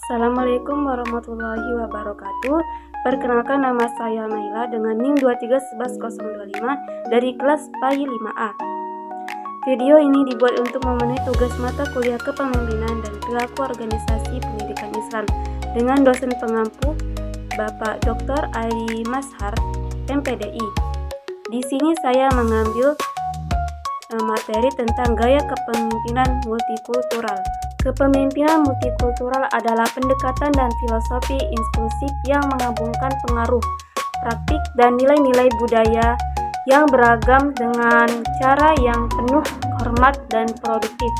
Assalamualaikum warahmatullahi wabarakatuh. Perkenalkan, nama saya Naila dengan NIM 2311025 dari kelas PAI 5A. Video ini dibuat untuk memenuhi tugas mata kuliah kepemimpinan dan perilaku organisasi pendidikan Islam dengan dosen pengampu Bapak Dr. Ali Mashar, MPDI. Di sini saya mengambil materi tentang gaya kepemimpinan multikultural. Kepemimpinan multikultural adalah pendekatan dan filosofi inklusif yang menggabungkan pengaruh, praktik, dan nilai-nilai budaya yang beragam dengan cara yang penuh hormat dan produktif.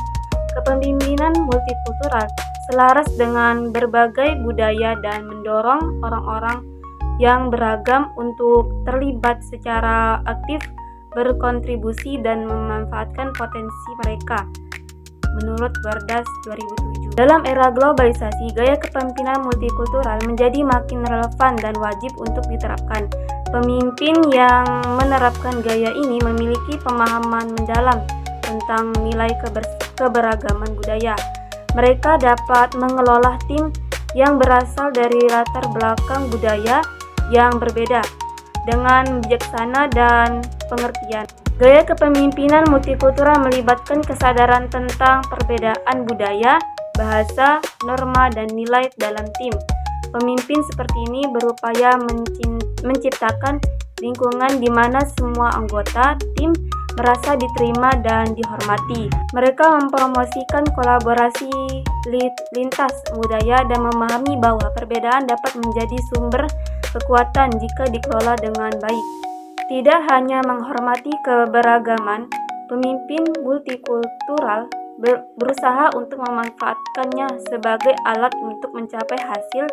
Kepemimpinan multikultural selaras dengan berbagai budaya dan mendorong orang-orang yang beragam untuk terlibat secara aktif, berkontribusi, dan memanfaatkan potensi mereka. Menurut Wardas 2007. Dalam era globalisasi, gaya kepemimpinan multikultural menjadi makin relevan dan wajib untuk diterapkan. Pemimpin yang menerapkan gaya ini memiliki pemahaman mendalam tentang nilai keberagaman budaya. Mereka dapat mengelola tim yang berasal dari latar belakang budaya yang berbeda dengan bijaksana dan pengertian. Gaya kepemimpinan multikultural melibatkan kesadaran tentang perbedaan budaya, bahasa, norma, dan nilai dalam tim. Pemimpin seperti ini berupaya menciptakan lingkungan di mana semua anggota tim merasa diterima dan dihormati. Mereka mempromosikan kolaborasi lintas budaya dan memahami bahwa perbedaan dapat menjadi sumber kekuatan jika dikelola dengan baik. Tidak hanya menghormati keberagaman, pemimpin multikultural berusaha untuk memanfaatkannya sebagai alat untuk mencapai hasil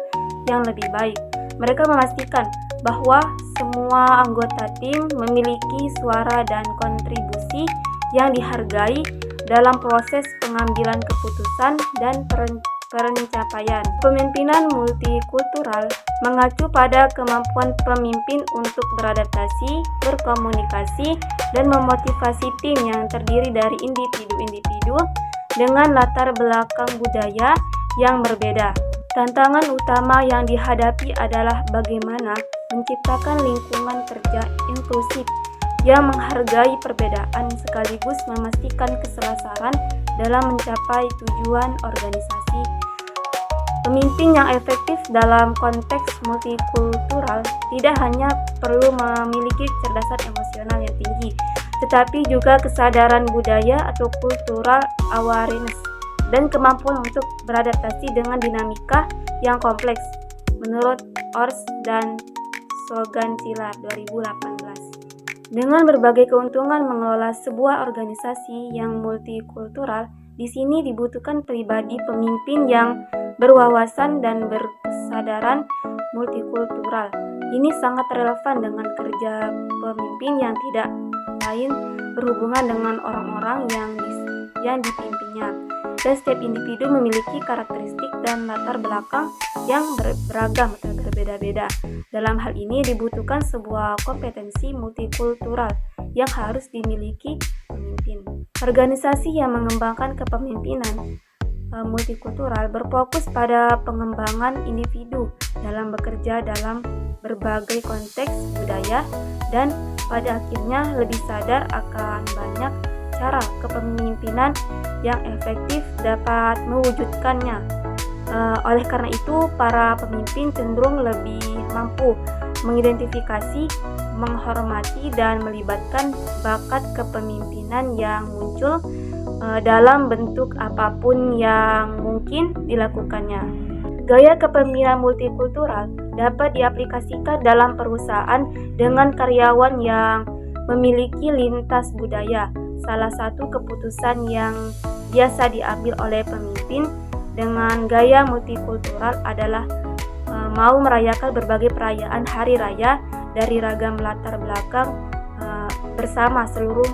yang lebih baik. Mereka memastikan bahwa semua anggota tim memiliki suara dan kontribusi yang dihargai dalam proses pengambilan keputusan dan pencapaian. Pemimpinan multikultural mengacu pada kemampuan pemimpin untuk beradaptasi, berkomunikasi, dan memotivasi tim yang terdiri dari individu-individu dengan latar belakang budaya yang berbeda. Tantangan utama yang dihadapi adalah bagaimana menciptakan lingkungan kerja inklusif yang menghargai perbedaan sekaligus memastikan keselarasan dalam mencapai tujuan organisasi. Pemimpin yang efektif dalam konteks multikultural tidak hanya perlu memiliki kecerdasan emosional yang tinggi, tetapi juga kesadaran budaya atau cultural awareness dan kemampuan untuk beradaptasi dengan dinamika yang kompleks, menurut Ors dan Sogancila 2018. Dengan berbagai keuntungan mengelola sebuah organisasi yang multikultural, di sini dibutuhkan pribadi pemimpin yang berwawasan dan berkesadaran multikultural. Ini sangat relevan dengan kerja pemimpin yang tidak lain berhubungan dengan orang-orang yang dipimpinnya. Dan setiap individu memiliki karakteristik dan latar belakang yang beragam atau berbeda-beda. Dalam hal ini dibutuhkan sebuah kompetensi multikultural yang harus dimiliki pemimpin. Organisasi yang mengembangkan kepemimpinan multikultural berfokus pada pengembangan individu dalam bekerja dalam berbagai konteks budaya dan pada akhirnya lebih sadar akan banyak cara kepemimpinan yang efektif dapat mewujudkannya. Oleh karena itu, para pemimpin cenderung lebih mampu mengidentifikasi, menghormati, dan melibatkan bakat kepemimpinan yang muncul dalam bentuk apapun yang mungkin dilakukannya. Gaya kepemimpinan multikultural dapat diaplikasikan dalam perusahaan dengan karyawan yang memiliki lintas budaya. Salah satu keputusan yang biasa diambil oleh pemimpin dengan gaya multikultural adalah mau merayakan berbagai perayaan hari raya dari ragam latar belakang bersama seluruh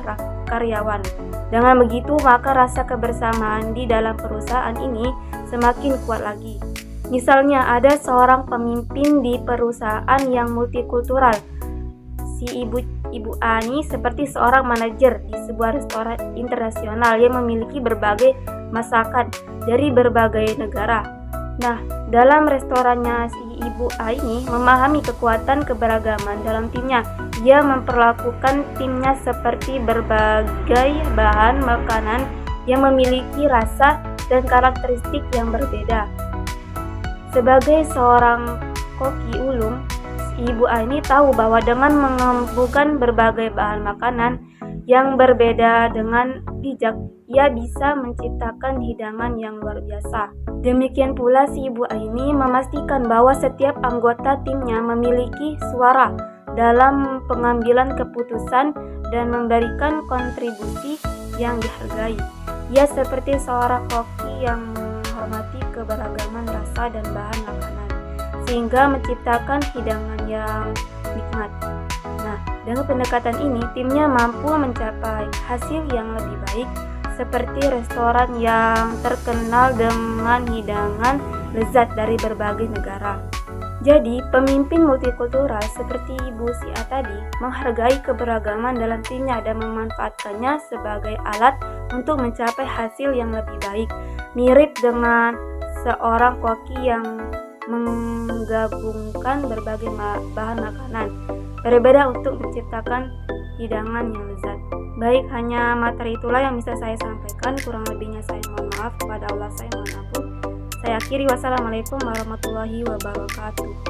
karyawan. Dengan begitu, maka rasa kebersamaan di dalam perusahaan ini semakin kuat lagi. Misalnya, ada seorang pemimpin di perusahaan yang multikultural. Si Ibu Ani seperti seorang manajer di sebuah restoran internasional yang memiliki berbagai masakan dari berbagai negara. Nah, dalam restorannya si Ibu A ini memahami kekuatan keberagaman dalam timnya. Ia memperlakukan timnya seperti berbagai bahan makanan yang memiliki rasa dan karakteristik yang berbeda. Sebagai seorang koki ulung, si Ibu A ini tahu bahwa dengan menggabungkan berbagai bahan makanan yang berbeda dengan bijak, ia bisa menciptakan hidangan yang luar biasa. Demikian pula si Ibu A ini memastikan bahwa setiap anggota timnya memiliki suara dalam pengambilan keputusan dan memberikan kontribusi yang dihargai. Ia seperti seorang koki yang menghormati keberagaman rasa dan bahan makanan, sehingga menciptakan hidangan yang nikmat. Nah, dengan pendekatan ini, timnya mampu mencapai hasil yang lebih baik, seperti restoran yang terkenal dengan hidangan lezat dari berbagai negara. Jadi, pemimpin multikultural seperti Ibu Si A tadi menghargai keberagaman dalam timnya dan memanfaatkannya sebagai alat untuk mencapai hasil yang lebih baik. Mirip dengan seorang koki yang menggabungkan berbagai bahan makanan berbeda untuk menciptakan hidangan yang lezat. Baik, hanya materi itulah yang bisa saya sampaikan. Kurang lebihnya saya mohon maaf. Kepada Allah saya mohon ampun. Saya akhiri. Wassalamualaikum warahmatullahi wabarakatuh.